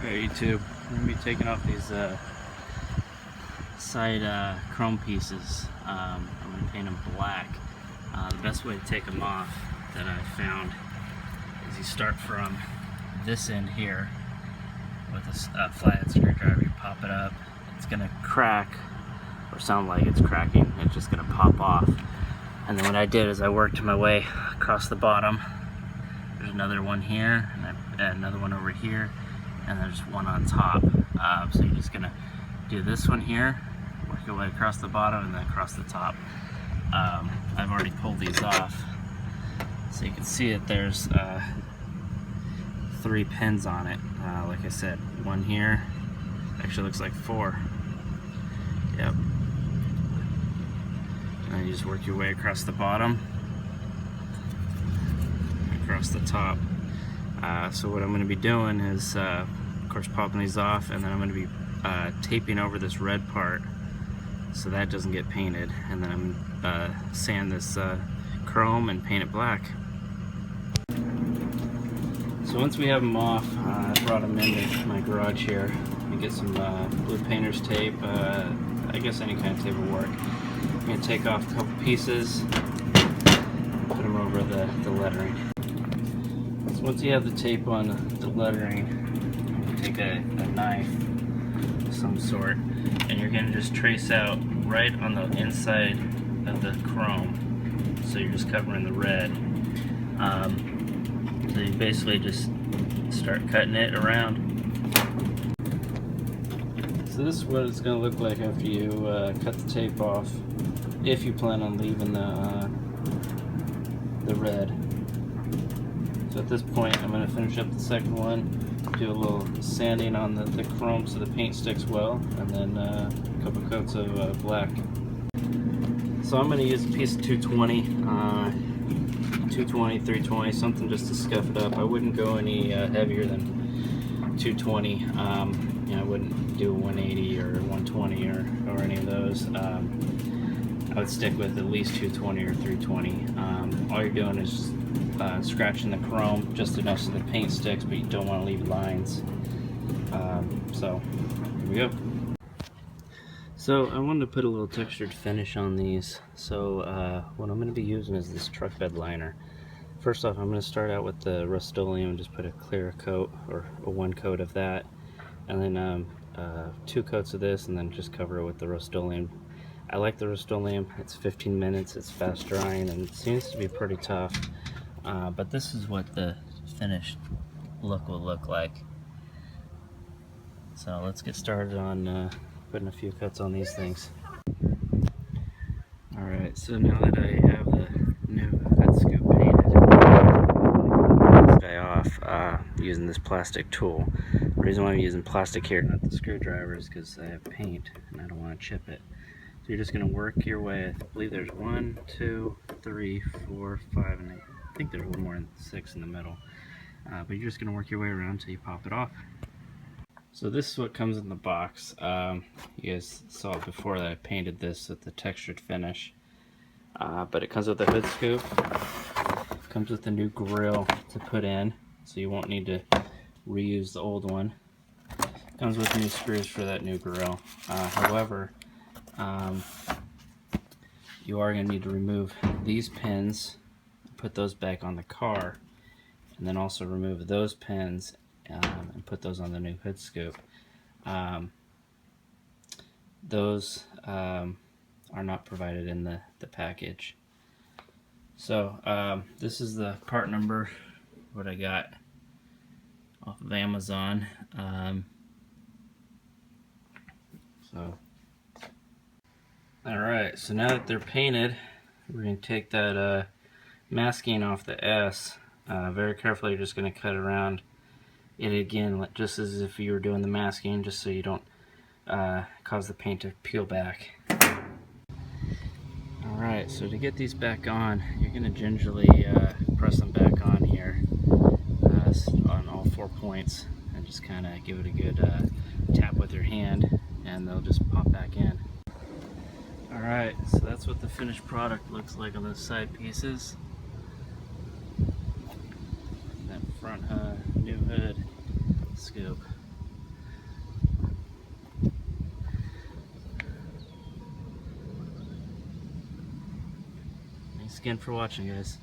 Hey YouTube, I'm going to be taking off these side chrome pieces. I'm going to paint them black. The best way to take them off that I found is you start from this end here with a flathead screwdriver. You pop it up, it's going to crack or sound like it's cracking. It's just going to pop off. And then what I did is I worked my way across the bottom. There's another one here, and another one over here, and there's one on top. So you're just gonna do this one here, work your way across the bottom, and then across the top. I've already pulled these off, so you can see that there's 3 pins on it. Like I said, one here, actually looks like 4. Yep. And you just work your way across the bottom, across the top. So what I'm going to be doing is, of course, popping these off, and then I'm going to be taping over this red part so that doesn't get painted, and then I'm going to sand this chrome and paint it black. So once we have them off, I brought them into my garage here and get some blue painter's tape. I guess any kind of tape will work. I'm going to take off a couple pieces, put them over the lettering. So once you have the tape on the lettering, you take a knife of some sort, and you're going to just trace out right on the inside of the chrome. So you're just covering the red. So you basically just start cutting it around. So this is what it's going to look like after you cut the tape off, if you plan on leaving the red. So at this point, I'm going to finish up the second one, do a little sanding on the chrome so the paint sticks well, and then a couple coats of black. So I'm going to use a piece of 220, 320, something just to scuff it up. I wouldn't go any heavier than 220. I wouldn't do a 180 or 120 or any of those. I would stick with at least 220 or 320. All you're doing is scratching the chrome just enough so the paint sticks, but you don't want to leave lines. So here we go. So I wanted to put a little textured finish on these. So what I'm going to be using is this truck bed liner. First off, I'm going to start out with the Rust-Oleum and just put a clear coat or a 1 coat of that, and then 2 coats of this, and then just cover it with the Rust-Oleum. I like the Rust-Oleum. It's 15 minutes, it's fast drying, and it seems to be pretty tough. But this is what the finished look will look like. So let's get started on putting a few coats on these things. Alright, so now that I have the new hood scoop painted, this guy off using this plastic tool. The reason why I'm using plastic here, not the screwdriver, is because I have paint and I don't want to chip it. So you're just going to work your way. I believe there's 1, 2, 3, 4, 5, and I think there's one more in 6 in the middle. But you're just going to work your way around until you pop it off. So this is what comes in the box. You guys saw it before that I painted this with the textured finish. But it comes with a hood scoop. Comes with a new grill to put in, so you won't need to reuse the old one. Comes with new screws for that new grill. However, you are going to need to remove these pins, put those back on the car, and then also remove those pins and put those on the new hood scoop. Those are not provided in the package. So this is the part number, what I got off of Amazon. Alright, so now that they're painted, we're going to take that masking off the S. Very carefully, you're just going to cut around it again, just as if you were doing the masking, just so you don't cause the paint to peel back. Alright, so to get these back on, you're going to gingerly press them back on here on all 4 points, and just kind of give it a good tap with your hand, and they'll just pop back in. Alright, so that's what the finished product looks like on those side pieces. That front new hood scoop. Thanks again for watching, guys.